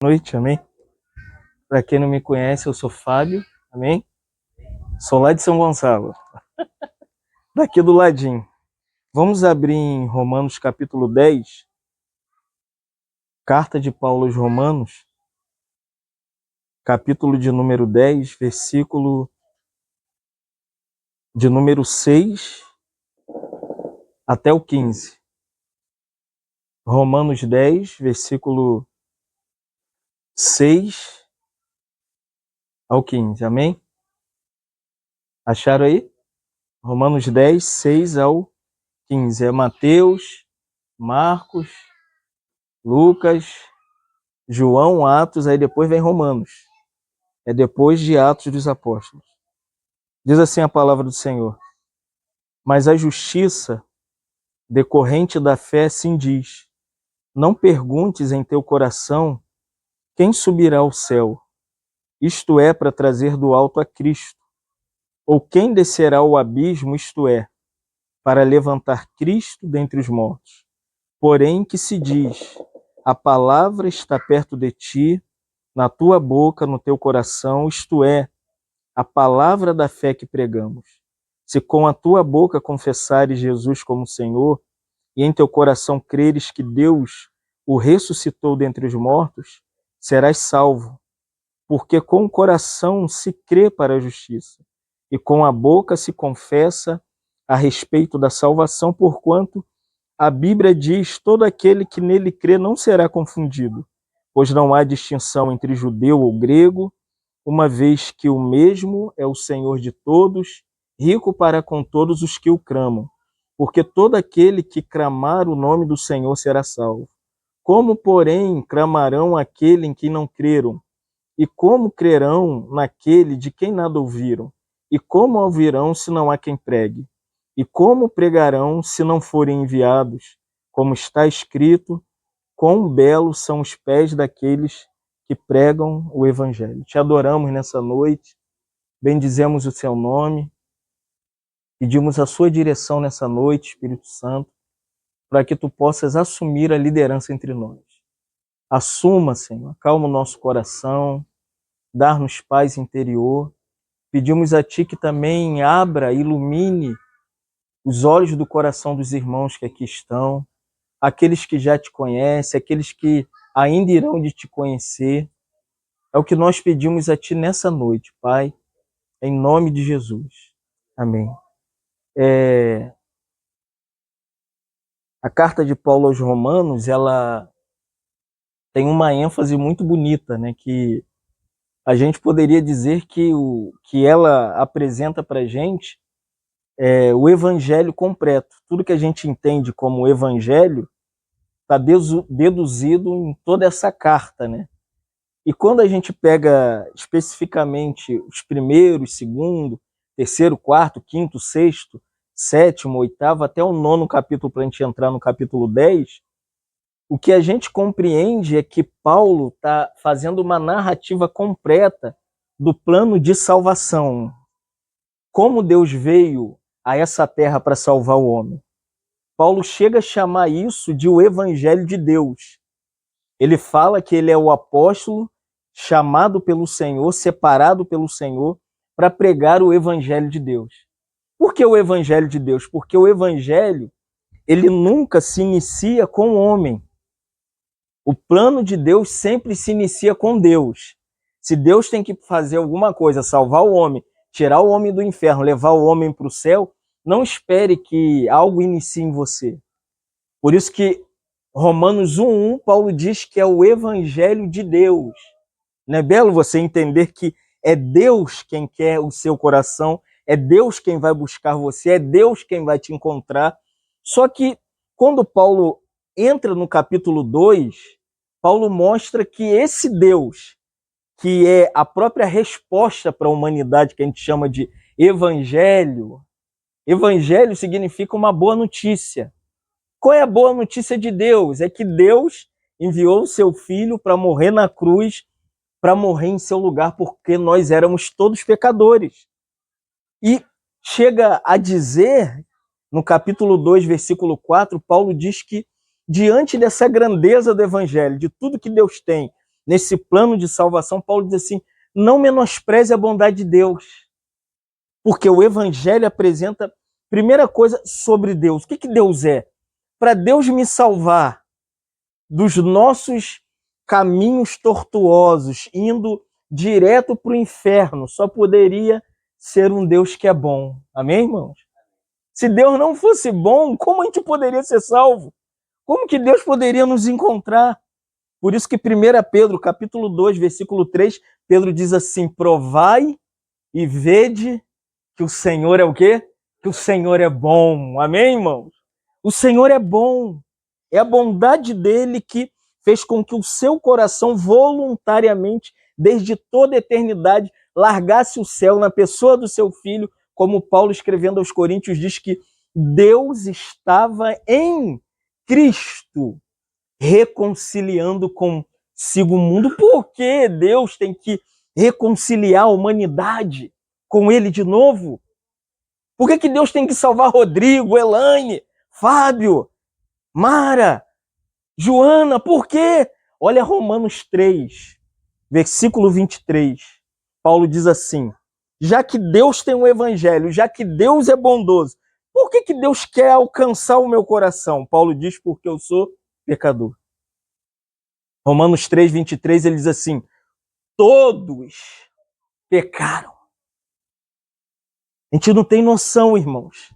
Noite, amém? Para quem não me conhece, eu sou Fábio, amém? Sou lá de São Gonçalo, daqui do ladinho. Vamos abrir em Romanos capítulo 10, carta de Paulo aos Romanos, capítulo de número 10, versículo de número 6 até o 15. Romanos 10, versículo 6 ao 15, amém? Acharam aí? Romanos 10, 6 ao 15. É Mateus, Marcos, Lucas, João, Atos, aí depois vem Romanos. É depois de Atos dos Apóstolos. Diz assim a palavra do Senhor: mas a justiça decorrente da fé assim diz: não perguntes em teu coração quem subirá ao céu, isto é, para trazer do alto a Cristo, ou quem descerá ao abismo, isto é, para levantar Cristo dentre os mortos. Porém que se diz: a palavra está perto de ti, na tua boca, no teu coração, isto é, a palavra da fé que pregamos. Se com a tua boca confessares Jesus como Senhor, e em teu coração creres que Deus o ressuscitou dentre os mortos, serás salvo. Porque com o coração se crê para a justiça, e com a boca se confessa a respeito da salvação, porquanto a Bíblia diz: todo aquele que nele crê não será confundido, pois não há distinção entre judeu ou grego, uma vez que o mesmo é o Senhor de todos, rico para com todos os que o clamam. Porque todo aquele que clamar o nome do Senhor será salvo. Como, porém, clamarão aquele em quem não creram? E como crerão naquele de quem nada ouviram? E como ouvirão se não há quem pregue? E como pregarão se não forem enviados? Como está escrito: quão belos são os pés daqueles que pregam o Evangelho. Te adoramos nessa noite, bendizemos o seu nome, pedimos a sua direção nessa noite, Espírito Santo, para que tu possas assumir a liderança entre nós. Assuma, Senhor, acalma o nosso coração, dar-nos paz interior. Pedimos a ti que também abra, ilumine os olhos do coração dos irmãos que aqui estão, aqueles que já te conhecem, aqueles que ainda irão de te conhecer. É o que nós pedimos a ti nessa noite, Pai, em nome de Jesus. Amém. A carta de Paulo aos Romanos, ela tem uma ênfase muito bonita, né? Que a gente poderia dizer que o que ela apresenta para a gente é o evangelho completo. Tudo que a gente entende como evangelho está deduzido em toda essa carta, né? E quando a gente pega especificamente os primeiros, segundo, terceiro, quarto, quinto, sexto, sétimo, oitavo, até o nono capítulo, para a gente entrar no capítulo 10, o que a gente compreende é que Paulo está fazendo uma narrativa completa do plano de salvação. Como Deus veio a essa terra para salvar o homem. Paulo chega a chamar isso de o Evangelho de Deus. Ele fala que ele é o apóstolo chamado pelo Senhor, separado pelo Senhor, para pregar o Evangelho de Deus. Por que o Evangelho de Deus? Porque o Evangelho, ele nunca se inicia com o homem. O plano de Deus sempre se inicia com Deus. Se Deus tem que fazer alguma coisa, salvar o homem, tirar o homem do inferno, levar o homem para o céu, não espere que algo inicie em você. Por isso que Romanos 1:1, Paulo diz que é o Evangelho de Deus. Não é belo você entender que é Deus quem quer o seu coração, é Deus quem vai buscar você, é Deus quem vai te encontrar. Só que quando Paulo entra no capítulo 2, Paulo mostra que esse Deus, que é a própria resposta para a humanidade, que a gente chama de evangelho, evangelho significa uma boa notícia. Qual é a boa notícia de Deus? É que Deus enviou o seu Filho para morrer na cruz, para morrer em seu lugar, porque nós éramos todos pecadores. E chega a dizer, no capítulo 2, versículo 4, Paulo diz que diante dessa grandeza do evangelho, de tudo que Deus tem, nesse plano de salvação, Paulo diz assim, não menospreze a bondade de Deus, porque o evangelho apresenta, primeira coisa, sobre Deus. O que Deus é? Para Deus me salvar dos nossos caminhos tortuosos, indo direto para o inferno, só poderia ser um Deus que é bom. Amém, irmãos? Se Deus não fosse bom, como a gente poderia ser salvo? Como que Deus poderia nos encontrar? Por isso que 1 Pedro, capítulo 2, versículo 3, Pedro diz assim, provai e vede que o Senhor é o quê? Que o Senhor é bom. Amém, irmãos? O Senhor é bom. É a bondade dele que fez com que o seu coração voluntariamente, desde toda a eternidade, largasse o céu na pessoa do seu filho, como Paulo escrevendo aos Coríntios diz que Deus estava em Cristo reconciliando consigo o mundo. Por que Deus tem que reconciliar a humanidade com ele de novo? Por que Deus tem que salvar Rodrigo, Elaine, Fábio, Mara, Joana? Por quê? Olha Romanos 3, versículo 23. Paulo diz assim, já que Deus tem um evangelho, já que Deus é bondoso, por que Deus quer alcançar o meu coração? Paulo diz, porque eu sou pecador. Romanos 3, 23, ele diz assim, todos pecaram. A gente não tem noção, irmãos,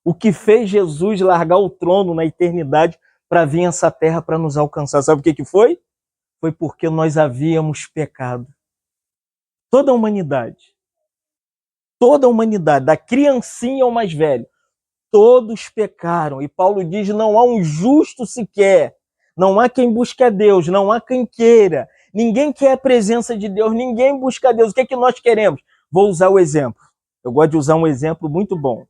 o que fez Jesus largar o trono na eternidade para vir a essa terra para nos alcançar. Sabe o que foi? Foi porque nós havíamos pecado. Toda a humanidade, da criancinha ao mais velho, todos pecaram. E Paulo diz, não há um justo sequer, não há quem busque a Deus, não há quem queira. Ninguém quer a presença de Deus, ninguém busca a Deus. O que é que nós queremos? Vou usar o exemplo. Eu gosto de usar um exemplo muito bom.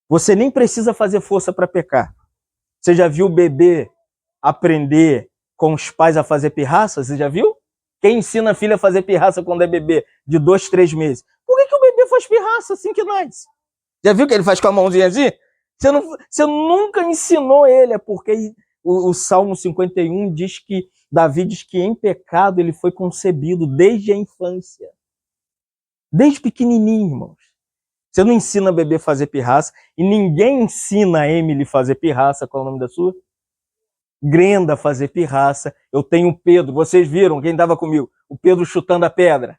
Você nem precisa fazer força para pecar. Você já viu o bebê aprender com os pais a fazer pirraça? Você já viu? Quem ensina a filha a fazer pirraça quando é bebê? De 2, 3 meses. Por que o bebê faz pirraça assim que nasce? Já viu que ele faz com a mãozinha assim? Você nunca ensinou ele, é porque o Salmo 51 diz que, Davi diz que em pecado ele foi concebido desde a infância. Desde pequenininho, irmãos. Você não ensina bebê a fazer pirraça e ninguém ensina a Emily a fazer pirraça. Qual é o nome da sua? Grenda a fazer pirraça. Eu tenho o Pedro. Vocês viram quem estava comigo? O Pedro chutando a pedra.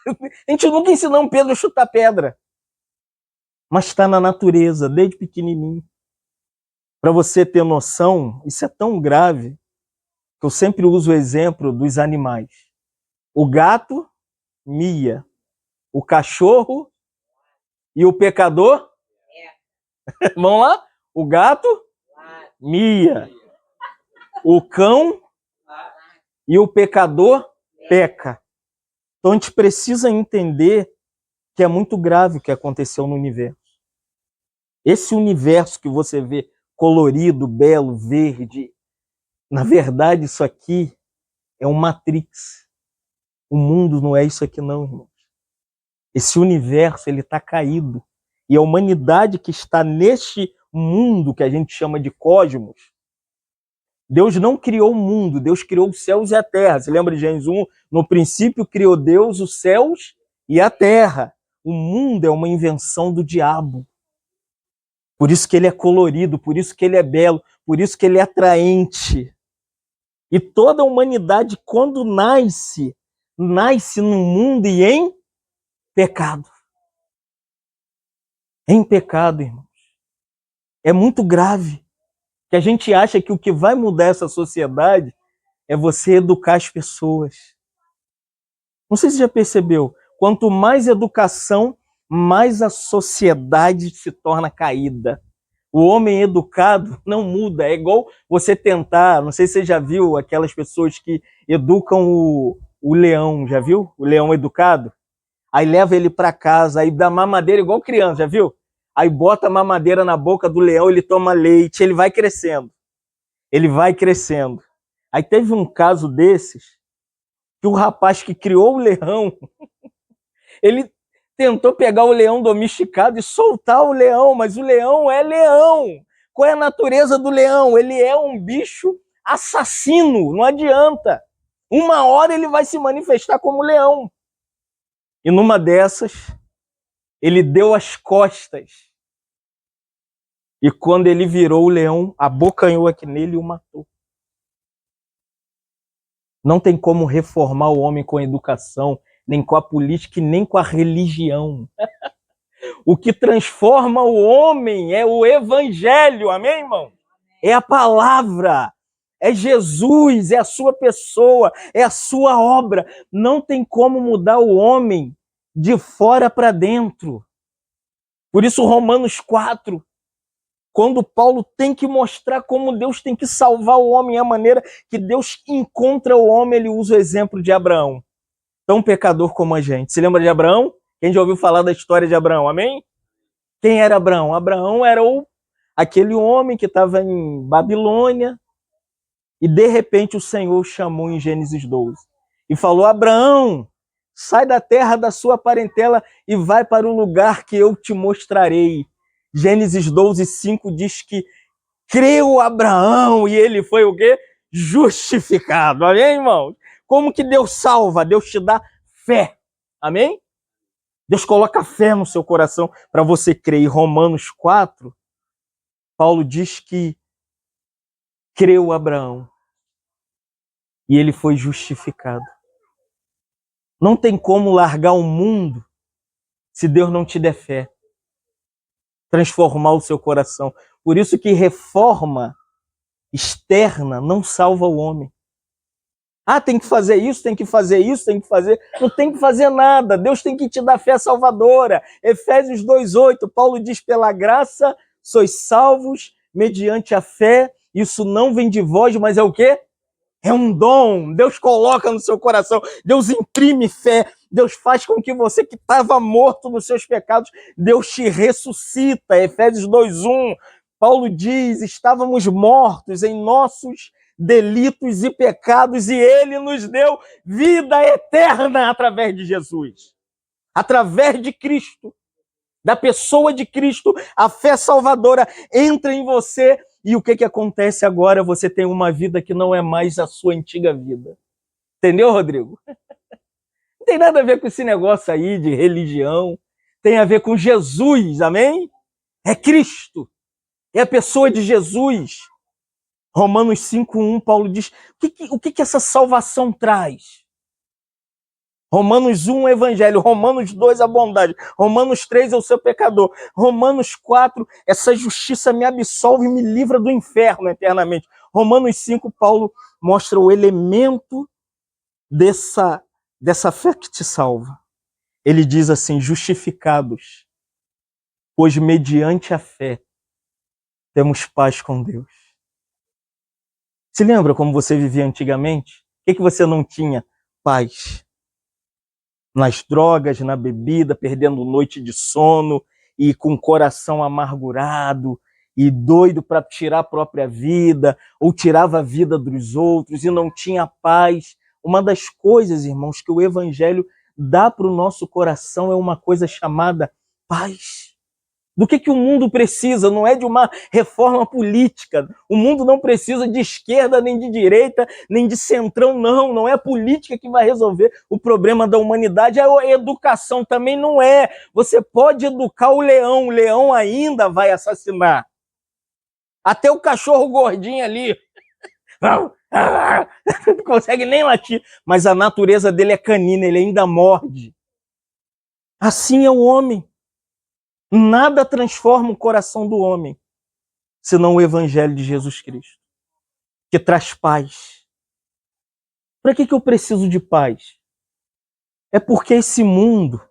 A gente nunca ensinou um Pedro a chutar pedra. Mas está na natureza, desde pequenininho. Para você ter noção, isso é tão grave que eu sempre uso o exemplo dos animais. O gato mia. O cachorro e o pecador? Vamos lá? O gato mia. O cão e o pecador peca. Então a gente precisa entender que é muito grave o que aconteceu no universo. Esse universo que você vê colorido, belo, verde, na verdade isso aqui é um Matrix. O mundo não é isso aqui não, irmãos. Esse universo ele está caído. E a humanidade que está neste mundo que a gente chama de cosmos, Deus não criou o mundo, Deus criou os céus e a terra. Você lembra de Gênesis 1? No princípio criou Deus os céus e a terra. O mundo é uma invenção do diabo. Por isso que ele é colorido, por isso que ele é belo, por isso que ele é atraente. E toda a humanidade, quando nasce no mundo e em pecado. Em pecado, irmãos. É muito grave. Que a gente acha que o que vai mudar essa sociedade é você educar as pessoas. Não sei se você já percebeu, quanto mais educação, mais a sociedade se torna caída. O homem educado não muda, é igual você tentar, não sei se você já viu aquelas pessoas que educam o leão, já viu? O leão educado? Aí leva ele para casa, aí dá mamadeira igual criança, já viu? Aí bota a mamadeira na boca do leão, ele toma leite, ele vai crescendo. Ele vai crescendo. Aí teve um caso desses, que o rapaz que criou o leão, ele tentou pegar o leão domesticado e soltar o leão, mas o leão é leão. Qual é a natureza do leão? Ele é um bicho assassino, não adianta. Uma hora ele vai se manifestar como leão. E numa dessas, ele deu as costas. E quando ele virou o leão, abocanhou aqui nele e o matou. Não tem como reformar o homem com a educação, nem com a política e nem com a religião. O que transforma o homem é o evangelho, amém, irmão? É a palavra, é Jesus, é a sua pessoa, é a sua obra. Não tem como mudar o homem de fora para dentro. Por isso, Romanos 4, quando Paulo tem que mostrar como Deus tem que salvar o homem, a maneira que Deus encontra o homem, ele usa o exemplo de Abraão, tão pecador como a gente. Se lembra de Abraão? Quem já ouviu falar da história de Abraão, amém? Quem era Abraão? Abraão era aquele homem que estava em Babilônia e de repente o Senhor chamou em Gênesis 12 e falou: Abraão, sai da terra da sua parentela e vai para o lugar que eu te mostrarei. Gênesis 12, 5 diz que creu Abraão e ele foi o quê? Justificado. Amém, irmão? Como que Deus salva? Deus te dá fé. Amém? Deus coloca fé no seu coração para você crer. Em Romanos 4, Paulo diz que creu Abraão e ele foi justificado. Não tem como largar o mundo se Deus não te der fé. Transformar o seu coração. Por isso que reforma externa não salva o homem. Ah, tem que fazer isso, tem que fazer isso, tem que fazer... Não tem que fazer nada. Deus tem que te dar fé salvadora. Efésios 2:8, Paulo diz: pela graça sois salvos mediante a fé. Isso não vem de vós, mas é o quê? É um dom. Deus coloca no seu coração. Deus imprime fé. Deus faz com que você que estava morto nos seus pecados, Deus te ressuscita. Efésios 2:1, Paulo diz: estávamos mortos em nossos delitos e pecados e ele nos deu vida eterna através de Jesus. Através de Cristo, da pessoa de Cristo, a fé salvadora entra em você e o que acontece agora? Você tem uma vida que não é mais a sua antiga vida. Entendeu, Rodrigo? Não tem nada a ver com esse negócio aí de religião, tem a ver com Jesus, amém? É Cristo, é a pessoa de Jesus. Romanos 5:1, Paulo diz, o que essa salvação traz? Romanos 1, o evangelho. Romanos 2, a bondade. Romanos 3, eu sou pecador. Romanos 4, essa justiça me absolve e me livra do inferno eternamente. Romanos 5, Paulo mostra o elemento dessa fé que te salva. Ele diz assim: justificados, pois mediante a fé temos paz com Deus. Se lembra como você vivia antigamente? O que você não tinha? Paz. Nas drogas, na bebida, perdendo noite de sono e com o coração amargurado e doido para tirar a própria vida ou tirava a vida dos outros e não tinha paz. Uma das coisas, irmãos, que o evangelho dá para o nosso coração é uma coisa chamada paz. Do que o mundo precisa? Não é de uma reforma política. O mundo não precisa de esquerda, nem de direita, nem de centrão, não. Não é a política que vai resolver o problema da humanidade. A educação também não é. Você pode educar o leão ainda vai assassinar. Até o cachorro gordinho ali não consegue nem latir. Mas a natureza dele é canina, ele ainda morde. Assim é o homem. Nada transforma o coração do homem, senão o evangelho de Jesus Cristo, que traz paz. Para que eu preciso de paz? É porque esse mundo,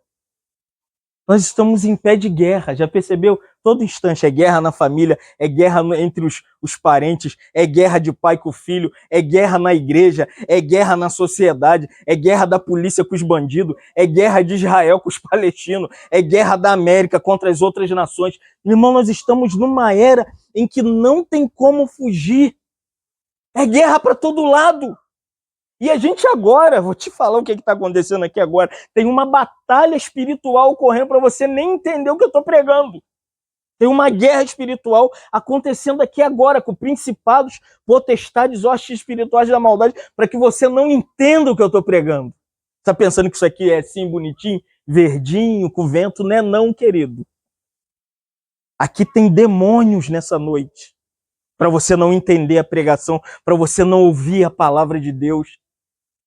nós estamos em pé de guerra, já percebeu? Todo instante é guerra na família, é guerra entre os parentes, é guerra de pai com filho, é guerra na igreja, é guerra na sociedade, é guerra da polícia com os bandidos, é guerra de Israel com os palestinos, é guerra da América contra as outras nações. Irmão, nós estamos numa era em que não tem como fugir. É guerra para todo lado. E a gente agora, vou te falar o que está acontecendo aqui agora, tem uma batalha espiritual ocorrendo para você nem entender o que eu estou pregando. Tem uma guerra espiritual acontecendo aqui agora, com principados, potestades, hostes espirituais da maldade, para que você não entenda o que eu estou pregando. Está pensando que isso aqui é assim, bonitinho, verdinho, com vento? Não é não, querido. Aqui tem demônios nessa noite, para você não entender a pregação, para você não ouvir a palavra de Deus.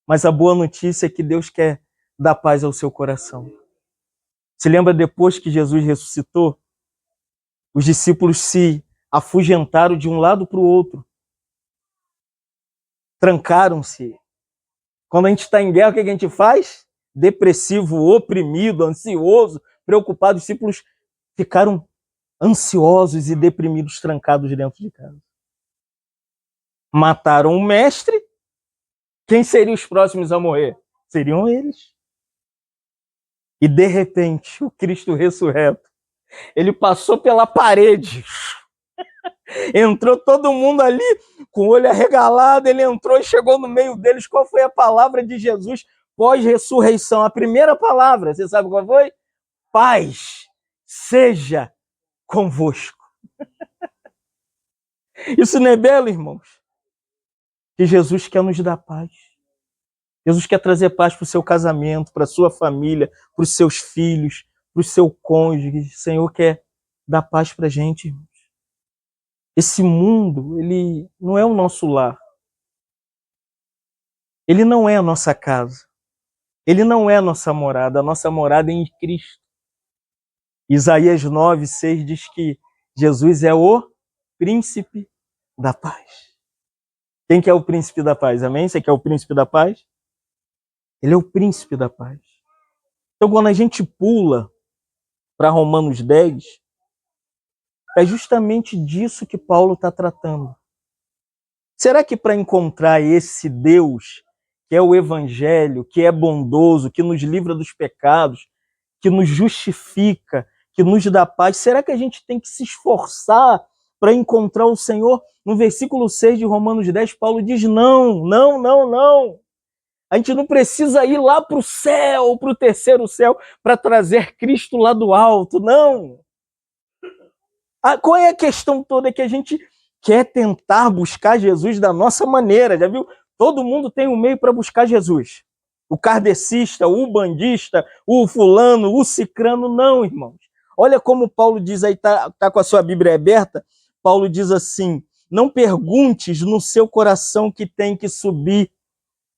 Mas a boa notícia é que Deus quer dar paz ao seu coração. Se lembra, depois que Jesus ressuscitou, os discípulos se afugentaram de um lado para o outro. Trancaram-se. Quando a gente está em guerra, o que a gente faz? Depressivo, oprimido, ansioso, preocupado. Os discípulos ficaram ansiosos e deprimidos, trancados dentro de casa. Mataram o mestre. Quem seriam os próximos a morrer? Seriam eles. E de repente, o Cristo ressurreto, ele passou pela parede. Entrou todo mundo ali com o olho arregalado, ele entrou e chegou no meio deles. Qual foi a palavra de Jesus pós-ressurreição? A primeira palavra, você sabe qual foi? Paz seja convosco. Isso não é belo, irmãos? Que Jesus quer nos dar paz. Jesus quer trazer paz para o seu casamento, para a sua família, para os seus filhos, para o seu cônjuge. O Senhor quer dar paz para a gente, irmãos. Esse mundo, ele não é o nosso lar. Ele não é a nossa casa. Ele não é a nossa morada. A nossa morada é em Cristo. Isaías 9:6 diz que Jesus é o príncipe da paz. Quem que é o príncipe da paz? Amém? Você quer o príncipe da paz? Ele é o príncipe da paz. Então, quando a gente pula para Romanos 10, é justamente disso que Paulo está tratando. Será que para encontrar esse Deus, que é o Evangelho, que é bondoso, que nos livra dos pecados, que nos justifica, que nos dá paz, será que a gente tem que se esforçar para encontrar o Senhor? No versículo 6 de Romanos 10, Paulo diz: não, não, não, não. A gente não precisa ir lá para o céu, para o terceiro céu, para trazer Cristo lá do alto, não. Qual é a questão toda? É que a gente quer tentar buscar Jesus da nossa maneira, já viu? Todo mundo tem um meio para buscar Jesus. O kardecista, o bandista, o fulano, o cicrano, não, irmãos. Olha como Paulo diz aí, tá com a sua Bíblia aberta, Paulo diz assim: não perguntes no seu coração que tem que subir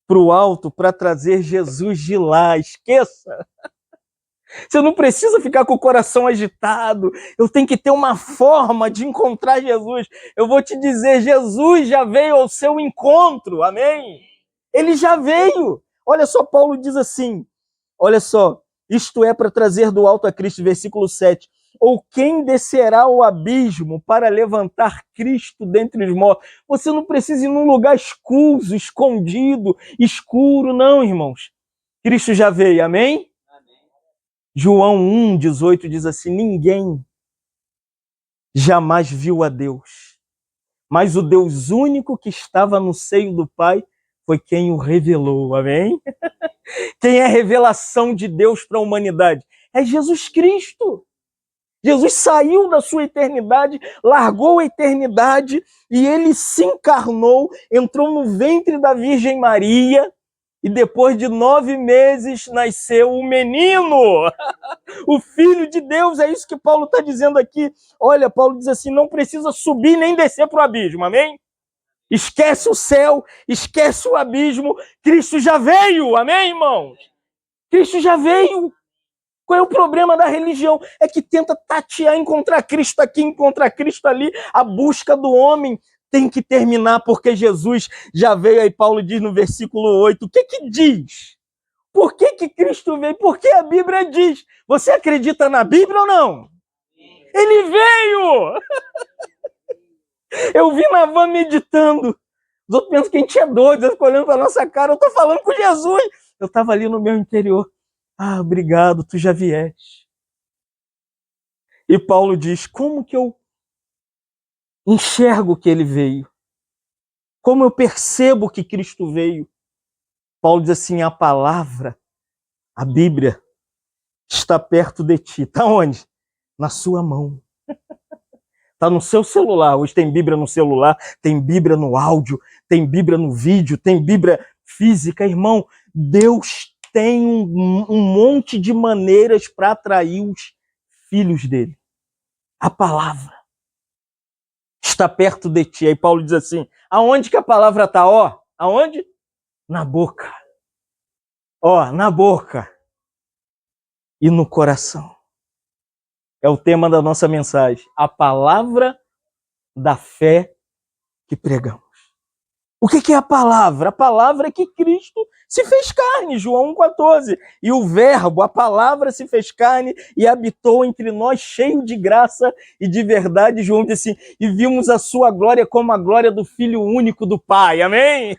para o alto para trazer Jesus de lá, esqueça. Você não precisa ficar com o coração agitado. Eu tenho que ter uma forma de encontrar Jesus. Eu vou te dizer, Jesus já veio ao seu encontro, amém? Ele já veio. Olha só, Paulo diz assim, olha só, isto é para trazer do alto a Cristo, versículo 7. Ou quem descerá ao abismo para levantar Cristo dentre os mortos? Você não precisa ir num lugar escuso, escondido, escuro, não, irmãos. Cristo já veio, amém? João 1,18 diz assim: ninguém jamais viu a Deus, mas o Deus único que estava no seio do Pai foi quem o revelou, amém? Quem é a revelação de Deus para a humanidade? É Jesus Cristo. Jesus saiu da sua eternidade, largou a eternidade e ele se encarnou, entrou no ventre da Virgem Maria e depois de 9 meses nasceu o menino. O Filho de Deus, é isso que Paulo está dizendo aqui. Olha, Paulo diz assim, não precisa subir nem descer para o abismo, amém? Esquece o céu, esquece o abismo, Cristo já veio, amém, irmãos? Cristo já veio. Qual é o problema da religião? É que tenta tatear, encontrar Cristo aqui, encontrar Cristo ali. A busca do homem tem que terminar, porque Jesus já veio. Aí Paulo diz no versículo 8, o que diz? Por que Cristo veio? Porque a Bíblia diz. Você acredita na Bíblia ou não? Ele veio! Eu vi na van meditando. Os outros pensam que a gente é doido, ficam olhando para nossa cara. Eu estou falando com Jesus. Eu estava ali no meu interior. Ah, obrigado, tu já vieste. E Paulo diz, como que eu enxergo que ele veio? Como eu percebo que Cristo veio? Paulo diz assim, a palavra, a Bíblia, está perto de ti. Está onde? Na sua mão. Está no seu celular. Hoje tem Bíblia no celular, tem Bíblia no áudio, tem Bíblia no vídeo, tem Bíblia física. Irmão, Deus tem um monte de maneiras para atrair os filhos dele. A palavra está perto de ti. Aí Paulo diz assim, aonde que a palavra está? Ó, aonde? Na boca. Ó, na boca. E no coração. É o tema da nossa mensagem. A palavra da fé que pregamos. O que é a palavra? A palavra é que Cristo se fez carne, João 1,14. E o verbo, a palavra se fez carne e habitou entre nós, cheio de graça e de verdade. João disse assim, e vimos a sua glória como a glória do Filho único do Pai. Amém?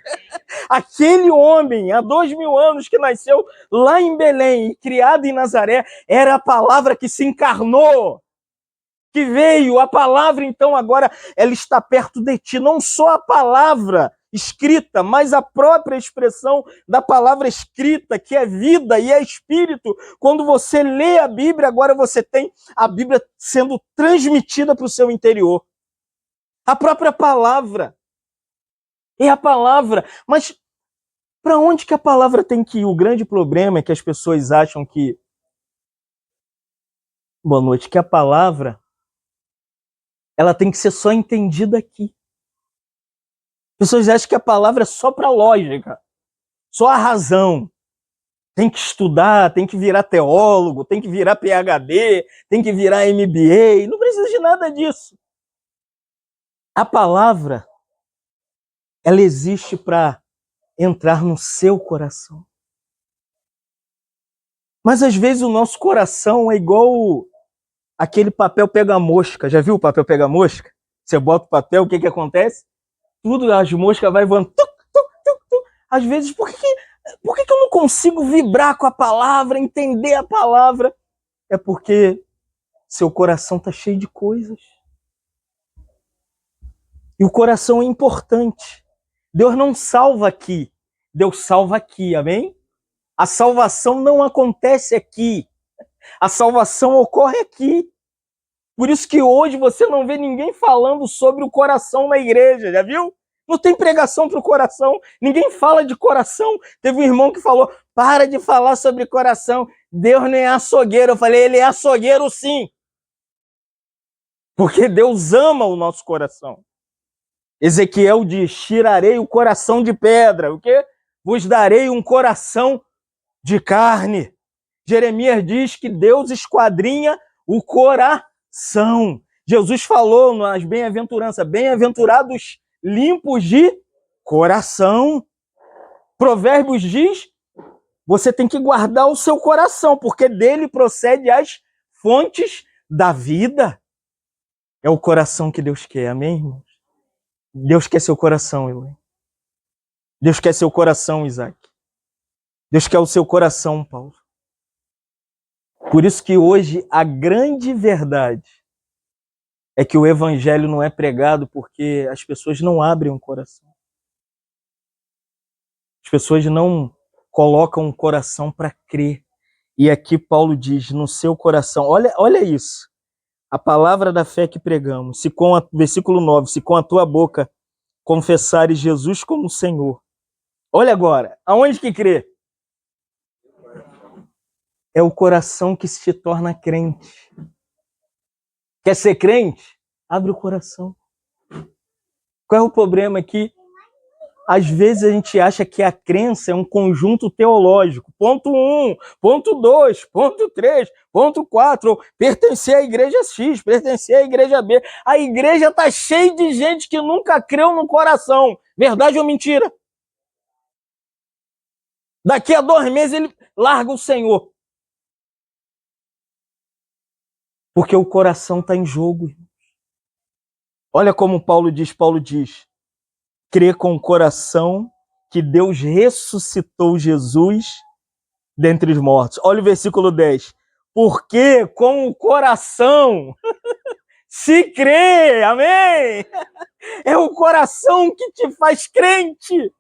Aquele homem, há 2000 anos, que nasceu lá em Belém e criado em Nazaré, era a palavra que se encarnou, que veio. A palavra, então, agora, ela está perto de ti. Não só a palavra escrita, mas a própria expressão da palavra escrita, que é vida e é espírito. Quando você lê a Bíblia, agora você tem a Bíblia sendo transmitida para o seu interior. A própria palavra. É a palavra. Mas para onde que a palavra tem que ir? O grande problema é que as pessoas acham que... Boa noite. Que a palavra, ela tem que ser só entendida aqui. As pessoas acham que a palavra é só para lógica, só a razão. Tem que estudar, tem que virar teólogo, tem que virar PhD, tem que virar MBA. Não precisa de nada disso. A palavra, ela existe para entrar no seu coração. Mas às vezes o nosso coração é igual aquele papel pega-mosca. Já viu o papel pega-mosca? Você bota o papel, o que acontece? Tudo, as moscas vai voando. Tuc, tuc, tuc, tuc. Às vezes, por que eu não consigo vibrar com a palavra, entender a palavra? É porque seu coração está cheio de coisas. E o coração é importante. Deus não salva aqui. Deus salva aqui, amém? A salvação não acontece aqui. A salvação ocorre aqui. Por isso que hoje você não vê ninguém falando sobre o coração na igreja, já viu? Não tem pregação para o coração, ninguém fala de coração. Teve um irmão que falou, para de falar sobre coração, Deus não é açougueiro. Eu falei, ele é açougueiro sim. Porque Deus ama o nosso coração. Ezequiel diz, tirarei o coração de pedra, o quê? Vos darei um coração de carne. Jeremias diz que Deus esquadrinha o coração. Jesus falou nas bem-aventuranças, bem-aventurados limpos de coração. Provérbios diz, você tem que guardar o seu coração, porque dele procede as fontes da vida. É o coração que Deus quer, amém, irmãos? Deus quer seu coração, Eloy. Deus quer seu coração, Isaac. Deus quer o seu coração, Paulo. Por isso que hoje a grande verdade é que o evangelho não é pregado porque as pessoas não abrem o coração. As pessoas não colocam o coração para crer. E aqui Paulo diz, no seu coração, olha isso. A palavra da fé que pregamos, versículo 9, se com a tua boca confessares Jesus como Senhor. Olha agora, aonde que crê? É o coração que se torna crente. Quer ser crente? Abre o coração. Qual é o problema aqui? Às vezes a gente acha que a crença é um conjunto teológico. Ponto 1, ponto 2, ponto 3, ponto 4. Pertencer à igreja X, pertencer à igreja B. A igreja está cheia de gente que nunca creu no coração. Verdade ou mentira? Daqui a 2 meses ele larga o Senhor. Porque o coração está em jogo. Olha como Paulo diz, crê com o coração que Deus ressuscitou Jesus dentre os mortos. Olha o versículo 10. Porque com o coração se crê, amém? É o coração que te faz crente.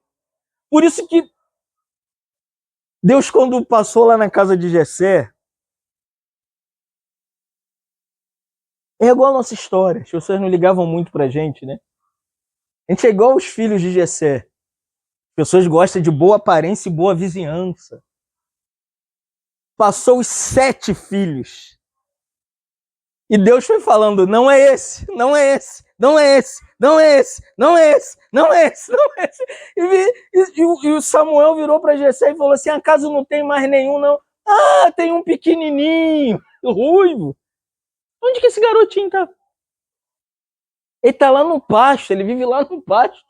Por isso que Deus, quando passou lá na casa de Jessé, É igual a nossa história. As pessoas não ligavam muito pra gente, né? A gente é igual os filhos de Jessé. As pessoas gostam de boa aparência e boa vizinhança. Passou os 7 filhos. E Deus foi falando, não é esse, não é esse, não é esse, não é esse, não é esse, não é esse, não é esse. E o Samuel virou para Jessé e falou assim, acaso não tem mais nenhum, não? Ah, tem um pequenininho, ruivo. Onde que esse garotinho tá? Ele tá lá no pasto, ele vive lá no pasto.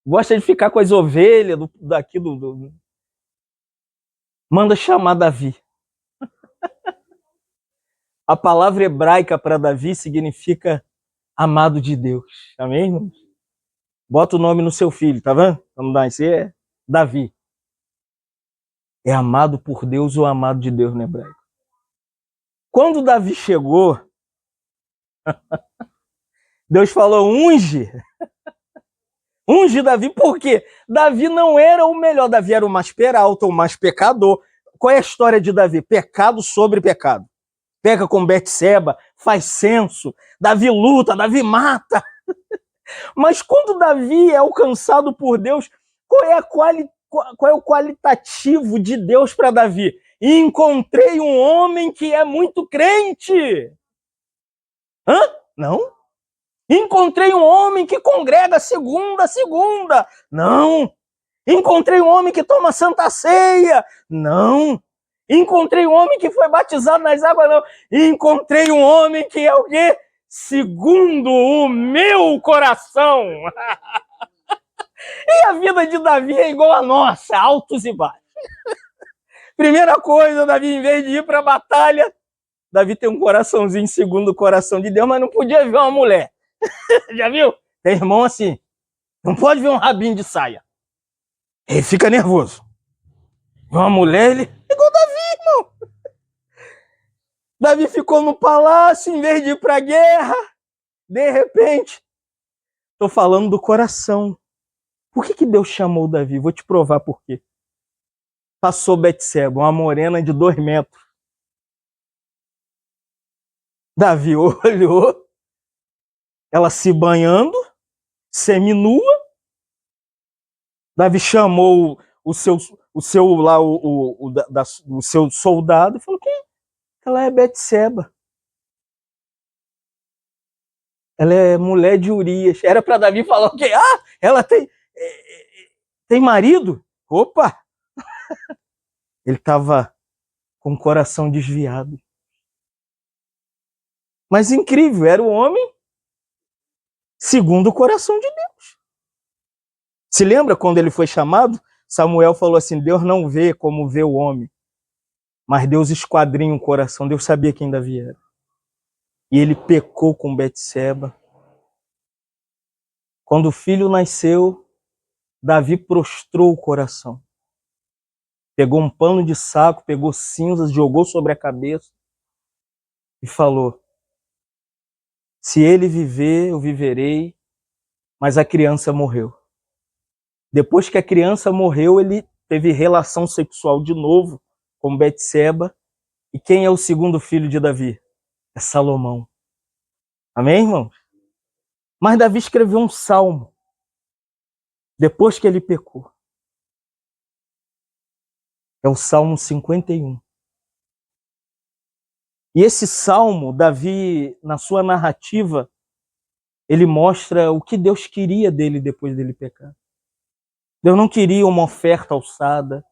Gosta de ficar com as ovelhas daqui do... Manda chamar Davi. A palavra hebraica para Davi significa amado de Deus. Amém, irmãos? Bota o nome no seu filho, tá vendo? Vamos dar esse é Davi. É amado por Deus ou amado de Deus no hebraico. Quando Davi chegou, Deus falou, unge. Unge Davi, por quê? Davi não era o melhor, Davi era o mais peralta, o mais pecador. Qual é a história de Davi? Pecado sobre pecado. Peca com Betseba, faz censo, Davi luta, Davi mata. Mas quando Davi é alcançado por Deus, qual é o qualitativo de Deus para Davi? Encontrei um homem que é muito crente. Hã? Não. Encontrei um homem que congrega segunda a segunda. Não. Encontrei um homem que toma santa ceia. Não. Encontrei um homem que foi batizado nas águas. Não. Encontrei um homem que é o quê? Segundo o meu coração. E a vida de Davi é igual a nossa, altos e baixos. Primeira coisa, Davi, em vez de ir para a batalha, Davi tem um coraçãozinho segundo o coração de Deus, mas não podia ver uma mulher. Já viu? Tem irmão assim, não pode ver um rabinho de saia. Ele fica nervoso. Uma mulher, ele... Igual Davi, irmão. Davi ficou no palácio, em vez de ir para a guerra. De repente, estou falando do coração. Por que Deus chamou Davi? Vou te provar por quê. Passou Betseba, uma morena de 2 metros. Davi olhou, ela se banhando, seminua. Davi chamou o seu soldado e falou, quem? Ela é Betseba. Ela é mulher de Urias. Era para Davi falar o quê? Ah, ela tem marido? Opa! Ele estava com o coração desviado. Mas incrível, era o homem segundo o coração de Deus. Se lembra quando ele foi chamado? Samuel falou assim, Deus não vê como vê o homem, mas Deus esquadrinha o coração. Deus sabia quem Davi era. E ele pecou com Betseba. Quando o filho nasceu, Davi prostrou o coração. Pegou um pano de saco, pegou cinzas, jogou sobre a cabeça e falou, se ele viver, eu viverei, mas a criança morreu. Depois que a criança morreu, ele teve relação sexual de novo com Betseba. E quem é o segundo filho de Davi? É Salomão. Amém, irmãos? Mas Davi escreveu um salmo depois que ele pecou. É o Salmo 51. E esse salmo, Davi, na sua narrativa, ele mostra o que Deus queria dele depois dele pecar. Deus não queria uma oferta alçada.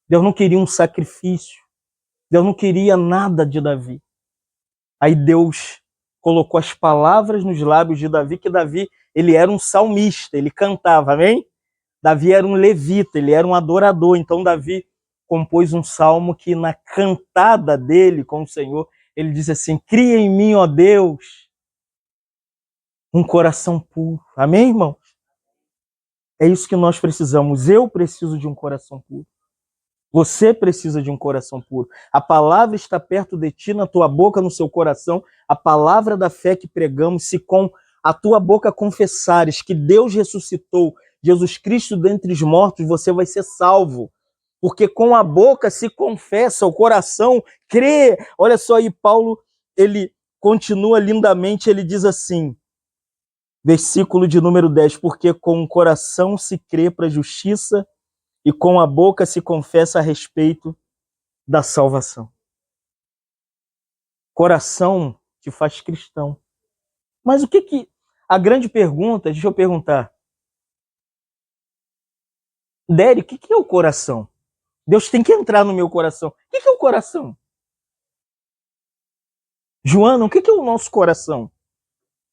Deus não queria um sacrifício. Deus não queria nada de Davi. Aí Deus colocou as palavras nos lábios de Davi, que Davi, ele era um salmista, ele cantava, amém? Davi era um levita, ele era um adorador. Então Davi compôs um salmo que na cantada dele com o Senhor, ele diz assim, cria em mim, ó Deus, um coração puro. Amém, irmãos? É isso que nós precisamos. Eu preciso de um coração puro. Você precisa de um coração puro. A palavra está perto de ti, na tua boca, no seu coração. A palavra da fé que pregamos, se com a tua boca confessares que Deus ressuscitou Jesus Cristo dentre os mortos, você vai ser salvo. Porque com a boca se confessa, o coração crê. Olha só aí, Paulo, ele continua lindamente, ele diz assim, versículo de número 10, porque com o coração se crê para a justiça e com a boca se confessa a respeito da salvação. Coração te faz cristão. Mas o que... A grande pergunta, deixa eu perguntar. Dério, o que é o coração? Deus tem que entrar no meu coração. O que é o coração? Joana, o que é o nosso coração?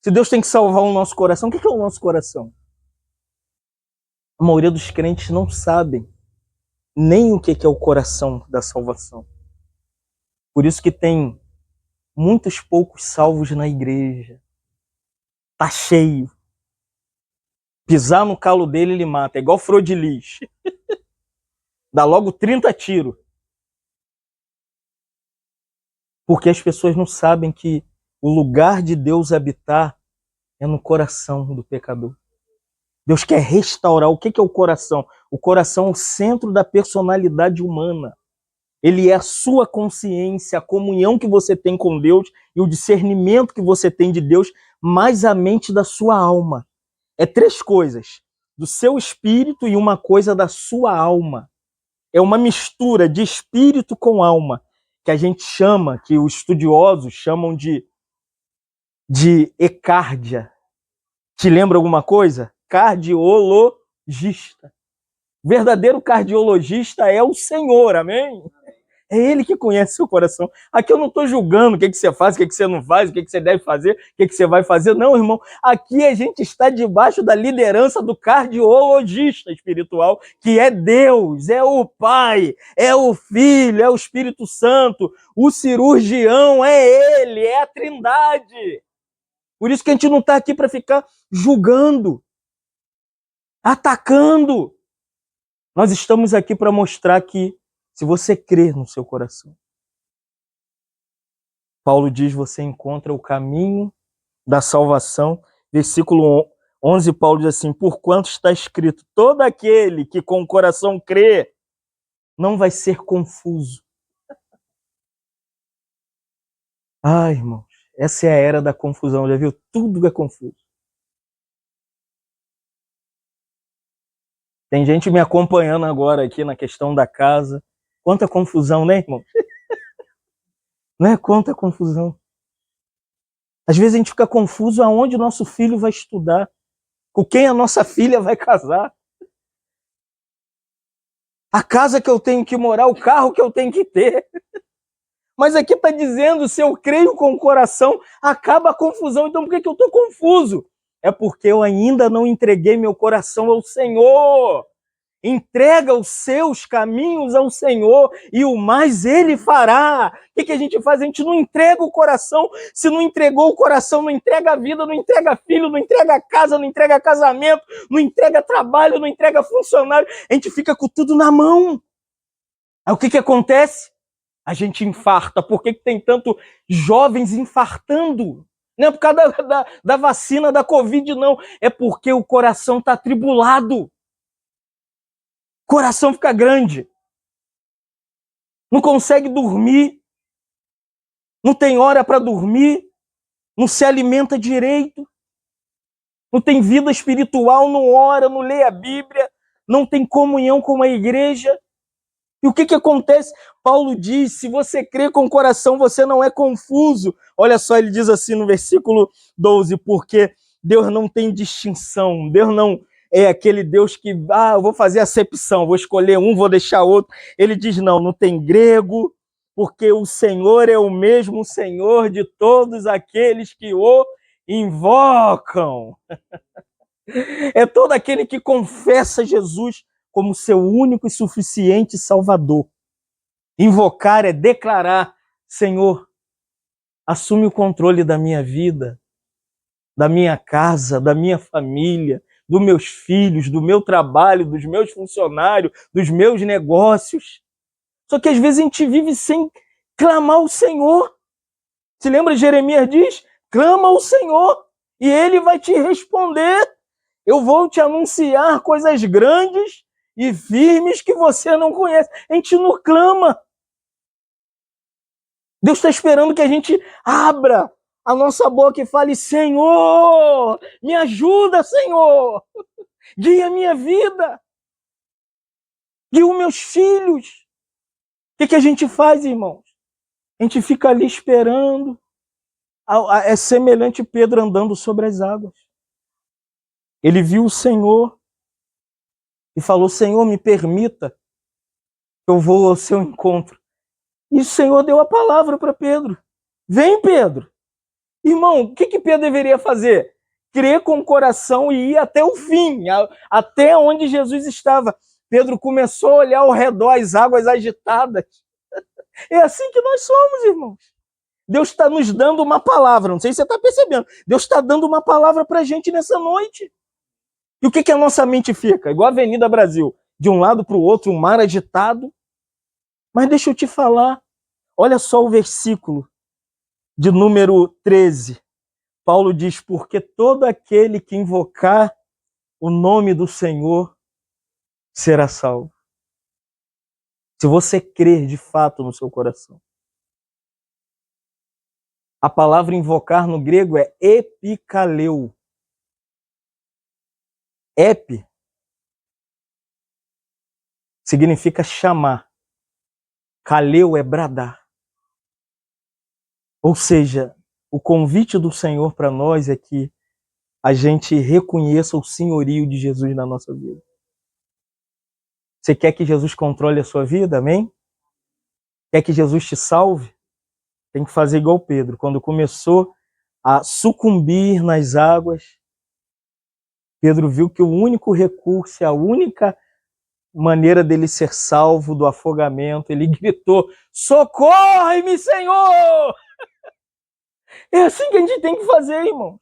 Se Deus tem que salvar o nosso coração, o que é o nosso coração? A maioria dos crentes não sabem nem o que é o coração da salvação. Por isso que tem muitos poucos salvos na igreja. Tá cheio. Pisar no calo dele, ele mata. É igual Frodilis. Dá logo 30 tiros. Porque as pessoas não sabem que o lugar de Deus habitar é no coração do pecador. Deus quer restaurar. O que é o coração? O coração é o centro da personalidade humana. Ele é a sua consciência, a comunhão que você tem com Deus e o discernimento que você tem de Deus, mais a mente da sua alma. É 3 coisas. Do seu espírito e uma coisa da sua alma. É uma mistura de espírito com alma, que a gente chama, que os estudiosos chamam de ecárdia. Te lembra alguma coisa? Cardiologista. O verdadeiro cardiologista é o Senhor, amém? É Ele que conhece seu coração. Aqui eu não estou julgando o que você faz, o que você não faz, o que você deve fazer, o que você vai fazer. Não, irmão. Aqui a gente está debaixo da liderança do cardiologista espiritual, que é Deus, é o Pai, é o Filho, é o Espírito Santo. O cirurgião é Ele, é a Trindade. Por isso que a gente não está aqui para ficar julgando, atacando. Nós estamos aqui para mostrar que se você crer no seu coração, Paulo diz, você encontra o caminho da salvação. Versículo 11, Paulo diz assim, porquanto está escrito, todo aquele que com o coração crê, não vai ser confuso. Ai, irmãos, essa é a era da confusão, já viu? Tudo é confuso. Tem gente me acompanhando agora aqui na questão da casa. Quanta confusão, né, irmão? Não é? Quanta confusão. Às vezes a gente fica confuso aonde o nosso filho vai estudar, com quem a nossa filha vai casar, a casa que eu tenho que morar, o carro que eu tenho que ter. Mas aqui está dizendo, se eu creio com o coração, acaba a confusão. Então por que eu estou confuso? É porque eu ainda não entreguei meu coração ao Senhor. Entrega os seus caminhos ao Senhor e o mais Ele fará. O que a gente faz? A gente não entrega o coração. Se não entregou o coração, não entrega a vida, não entrega filho, não entrega casa, não entrega casamento, não entrega trabalho, não entrega funcionário. A gente fica com tudo na mão. Aí o que acontece? A gente infarta. Por que tem tanto jovens infartando? Não é por causa da vacina da Covid, não. É porque o coração está atribulado. O coração fica grande. Não consegue dormir. Não tem hora para dormir. Não se alimenta direito. Não tem vida espiritual, não ora, não lê a Bíblia. Não tem comunhão com a igreja. E o que acontece? Paulo diz, se você crê com o coração, você não é confuso. Olha só, ele diz assim no versículo 12, porque Deus não tem distinção, Deus não é aquele Deus que, eu vou fazer acepção, vou escolher um, vou deixar outro. Ele diz, não tem grego, porque o Senhor é o mesmo Senhor de todos aqueles que o invocam. É todo aquele que confessa Jesus como seu único e suficiente Salvador. Invocar é declarar, Senhor, assume o controle da minha vida, da minha casa, da minha família, dos meus filhos, do meu trabalho, dos meus funcionários, dos meus negócios. Só que às vezes a gente vive sem clamar ao Senhor. Se lembra, Jeremias diz, clama ao Senhor e Ele vai te responder. Eu vou te anunciar coisas grandes e firmes que você não conhece. A gente não clama. Deus está esperando que a gente abra a nossa boca e fale: Senhor, me ajuda, Senhor. Guia a minha vida. Guia os meus filhos. O que a gente faz, irmãos? A gente fica ali esperando. É semelhante a Pedro andando sobre as águas. Ele viu o Senhor e falou: Senhor, me permita que eu vou ao seu encontro. E o Senhor deu a palavra para Pedro. Vem, Pedro. Irmão, o que Pedro deveria fazer? Crer com o coração e ir até o fim, até onde Jesus estava. Pedro começou a olhar ao redor, as águas agitadas. É assim que nós somos, irmãos. Deus está nos dando uma palavra, não sei se você está percebendo. Deus está dando uma palavra para a gente nessa noite. E o que a nossa mente fica? Igual a Avenida Brasil, de um lado para o outro, um mar agitado. Mas deixa eu te falar, olha só o versículo de número 13. Paulo diz: porque todo aquele que invocar o nome do Senhor será salvo. Se você crer de fato no seu coração. A palavra invocar no grego é epikaleu. Epi significa chamar. Kaleu é bradar. Ou seja, o convite do Senhor para nós é que a gente reconheça o senhorio de Jesus na nossa vida. Você quer que Jesus controle a sua vida? Amém? Quer que Jesus te salve? Tem que fazer igual Pedro. Quando começou a sucumbir nas águas, Pedro viu que o único recurso, a única maneira dele ser salvo do afogamento, ele gritou: socorre-me, Senhor! É assim que a gente tem que fazer, irmãos.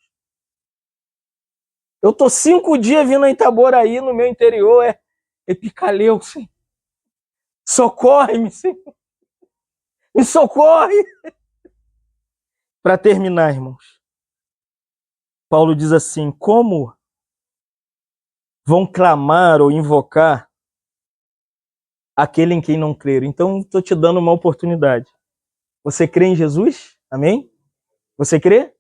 Eu tô 5 dias vindo em Itaboraí, no meu interior, é epicaleu, Senhor. Socorre-me, Senhor. Me socorre! Para terminar, irmãos, Paulo diz assim: como vão clamar ou invocar aquele em quem não creram? Então, estou te dando uma oportunidade. Você crê em Jesus? Amém? Você crê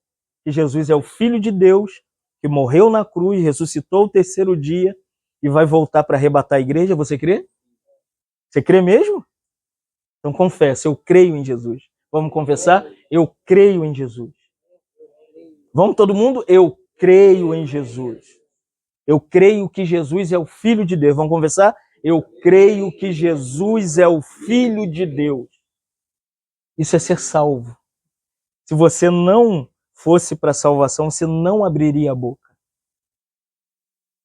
que Jesus é o Filho de Deus, que morreu na cruz, ressuscitou o 3º dia e vai voltar para arrebatar a igreja? Você crê? Você crê mesmo? Então confessa: eu creio em Jesus. Vamos confessar? Eu creio em Jesus. Vamos todo mundo? Eu creio em Jesus. Eu creio que Jesus é o Filho de Deus. Vamos conversar? Eu creio que Jesus é o Filho de Deus. Isso é ser salvo. Se você não fosse para a salvação, você não abriria a boca.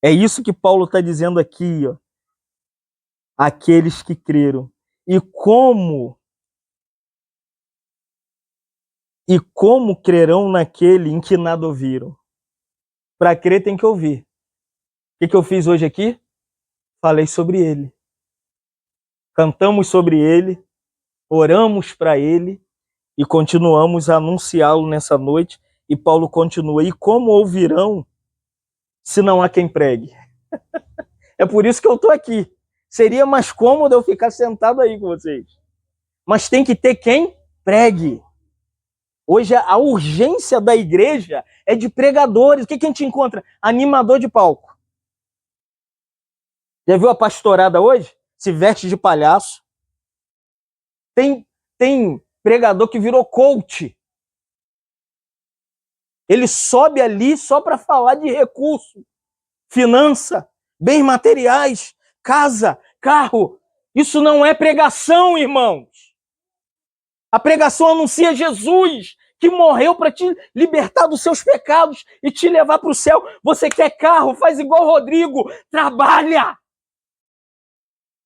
É isso que Paulo está dizendo aqui, ó. Aqueles que creram. E como crerão naquele em que nada ouviram? Para crer tem que ouvir. O que eu fiz hoje aqui? Falei sobre ele. Cantamos sobre ele, oramos para ele e continuamos a anunciá-lo nessa noite. E Paulo continua: e como ouvirão se não há quem pregue? É por isso que eu estou aqui. Seria mais cômodo eu ficar sentado aí com vocês. Mas tem que ter quem pregue. Hoje a urgência da igreja é de pregadores. O que a gente encontra? Animador de palco. Já viu a pastorada hoje? Se veste de palhaço. Tem pregador que virou coach. Ele sobe ali só para falar de recurso, finança, bens materiais, casa, carro. Isso não é pregação, irmãos. A pregação anuncia Jesus, que morreu para te libertar dos seus pecados e te levar para o céu. Você quer carro? Faz igual o Rodrigo. Trabalha.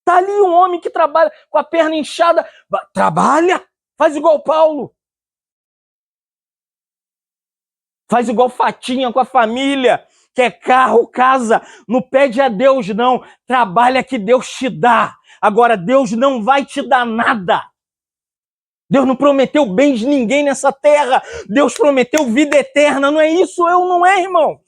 Tá ali um homem que trabalha com a perna inchada. Trabalha. Faz igual Paulo. Faz igual Fatinha com a família. Quer carro, casa. Não pede a Deus, não. Trabalha que Deus te dá. Agora, Deus não vai te dar nada. Deus não prometeu bens de ninguém nessa terra. Deus prometeu vida eterna. Não é isso? Não é, irmãos.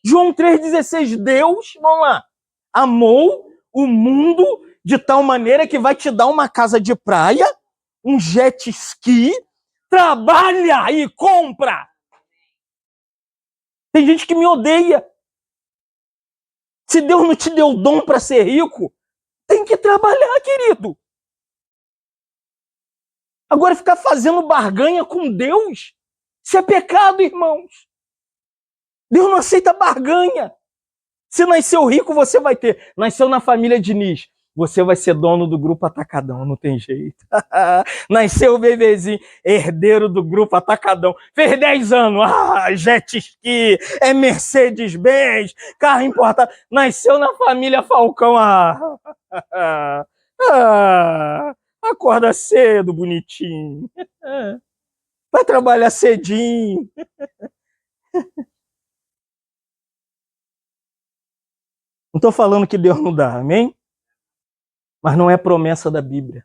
João 3,16. Deus, vamos lá, amou o mundo de tal maneira que vai te dar uma casa de praia, um jet ski, Trabalha e compra. Tem gente que me odeia. Se Deus não te deu dom para ser rico, tem que trabalhar, querido. Agora ficar fazendo barganha com Deus, isso é pecado, irmãos. Deus não aceita barganha. Se nasceu rico, você vai ter. Nasceu na família Diniz, você vai ser dono do grupo Atacadão, não tem jeito. Nasceu o bebezinho, herdeiro do grupo Atacadão. Fez 10 anos, jet ski, é Mercedes-Benz, carro importado. Nasceu na família Falcão, acorda cedo, bonitinho. Vai trabalhar cedinho. Não estou falando que Deus não dá, amém? Mas não é promessa da Bíblia.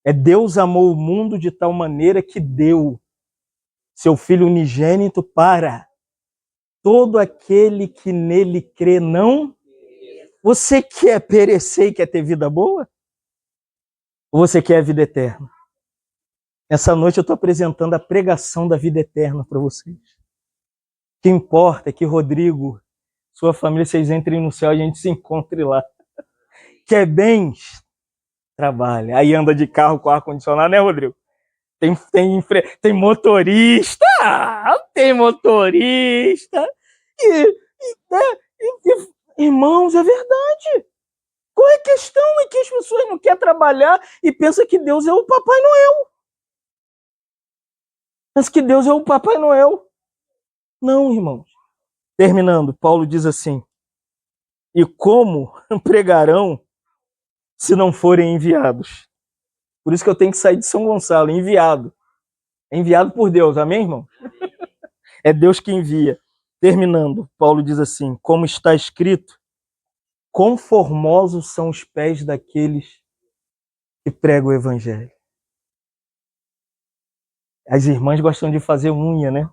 É Deus amou o mundo de tal maneira que deu seu Filho unigênito para todo aquele que nele crê não. Você quer perecer e quer ter vida boa? Ou você quer a vida eterna? Essa noite eu estou apresentando a pregação da vida eterna para vocês. O que importa é que Rodrigo, sua família, vocês entrem no céu e a gente se encontre lá. Quer bens? Trabalha. Aí anda de carro com ar-condicionado, né, Rodrigo? Tem motorista, tem motorista. Irmãos, é verdade. Qual é a questão? É que as pessoas não querem trabalhar e pensam que Deus é o Papai Noel. Pensa que Deus é o Papai Noel. Não, irmãos. Terminando, Paulo diz assim: e como pregarão se não forem enviados? Por isso que eu tenho que sair de São Gonçalo, enviado. É enviado por Deus, amém, irmão? É Deus que envia. Terminando, Paulo diz assim: como está escrito, quão formosos são os pés daqueles que pregam o evangelho. As irmãs gostam de fazer unha, né?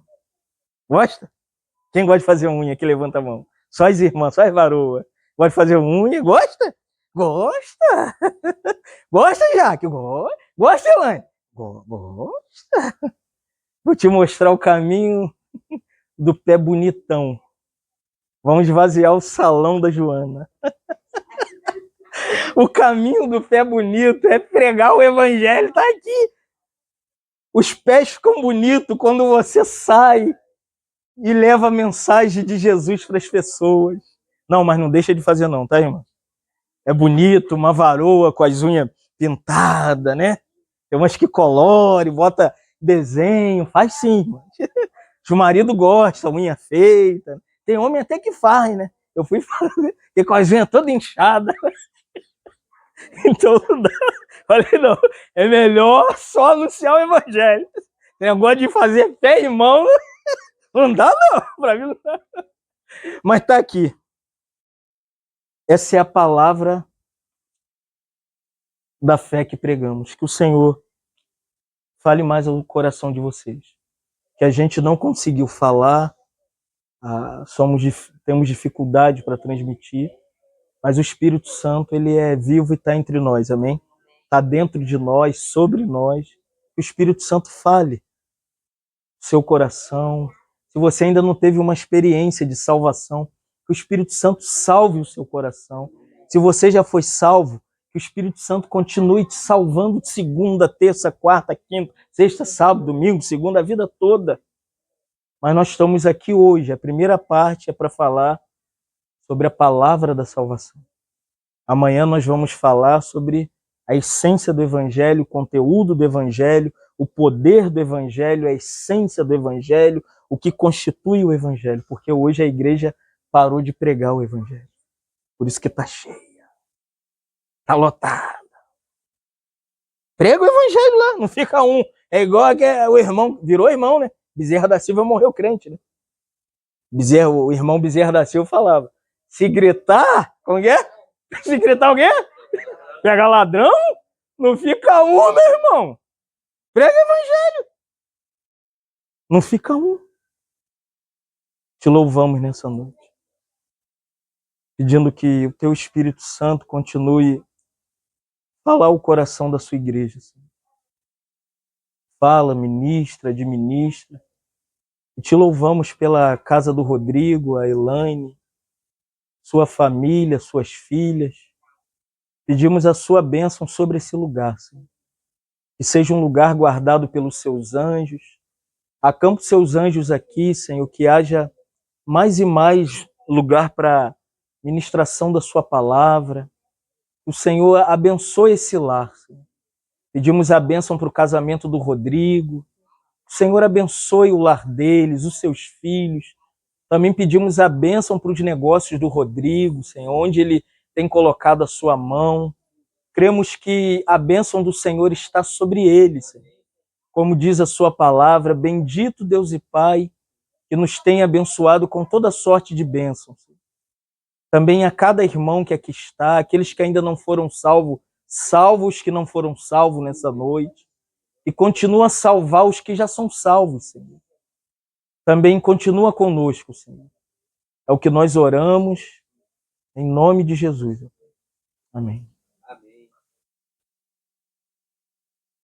Gosta? Quem gosta de fazer unha aqui, levanta a mão. Só as irmãs, só as varoas. Gosta de fazer unha? Gosta? Gosta? Gosta, Jaque? Gosta, Elaine? Gosta? Vou te mostrar o caminho do pé bonitão. Vamos esvaziar o salão da Joana. O caminho do pé bonito é pregar o evangelho, tá aqui. Os pés ficam bonitos quando você sai e leva a mensagem de Jesus para as pessoas. Não, mas não deixa de fazer não, tá, irmão? É bonito, uma varoa com as unhas pintadas, né? Tem umas que colore, bota desenho, faz sim, irmão. O marido gosta, unha feita. Tem homem até que faz, né? Eu fui fazer, com as unhas toda inchada. Então, falei, não, é melhor só anunciar o evangelho. Negócio de fazer pé e mão, não dá não, pra mim não dá. Mas tá aqui. Essa é a palavra da fé que pregamos. Que o Senhor fale mais ao coração de vocês. Que a gente não conseguiu falar, temos dificuldade para transmitir, mas o Espírito Santo, ele é vivo e está entre nós, amém? Está dentro de nós, sobre nós. Que o Espírito Santo fale seu coração. Se você ainda não teve uma experiência de salvação, que o Espírito Santo salve o seu coração. Se você já foi salvo, que o Espírito Santo continue te salvando de segunda, terça, quarta, quinta, sexta, sábado, domingo, segunda, a vida toda. Mas nós estamos aqui hoje. A primeira parte é para falar sobre a palavra da salvação. Amanhã nós vamos falar sobre a essência do Evangelho, o conteúdo do Evangelho, o poder do Evangelho, a essência do Evangelho, o que constitui o Evangelho, porque hoje a igreja parou de pregar o Evangelho. Por isso que está cheia, está lotada. Prega o Evangelho lá, não fica um. É igual que o irmão, virou irmão, né? Bezerra da Silva morreu crente, né? O irmão Bezerra da Silva falava, se gritar, como é? Se gritar alguém, pega ladrão, não fica um, meu irmão. Prega o Evangelho. Não fica um. Te louvamos nessa noite. Pedindo que o teu Espírito Santo continue a falar o coração da sua igreja. fala, ministra, administra. E te louvamos pela casa do Rodrigo, a Elaine, sua família, suas filhas. Pedimos a sua bênção sobre esse lugar, Senhor. Que seja um lugar guardado pelos seus anjos. Acampe seus anjos aqui, Senhor, que haja mais e mais lugar para ministração da sua palavra. O Senhor abençoe esse lar, Senhor. Pedimos a bênção para o casamento do Rodrigo. O Senhor abençoe o lar deles, os seus filhos. Também pedimos a bênção para os negócios do Rodrigo, Senhor, onde ele tem colocado a sua mão. Cremos que a bênção do Senhor está sobre ele, Senhor. Como diz a sua palavra, bendito Deus e Pai, que nos tem abençoado com toda sorte de bênçãos. Também a cada irmão que aqui está, aqueles que ainda não foram salvos, salva os que não foram salvos nessa noite. E continua a salvar os que já são salvos, Senhor. Também continua conosco, Senhor. É o que nós oramos, em nome de Jesus. Amém.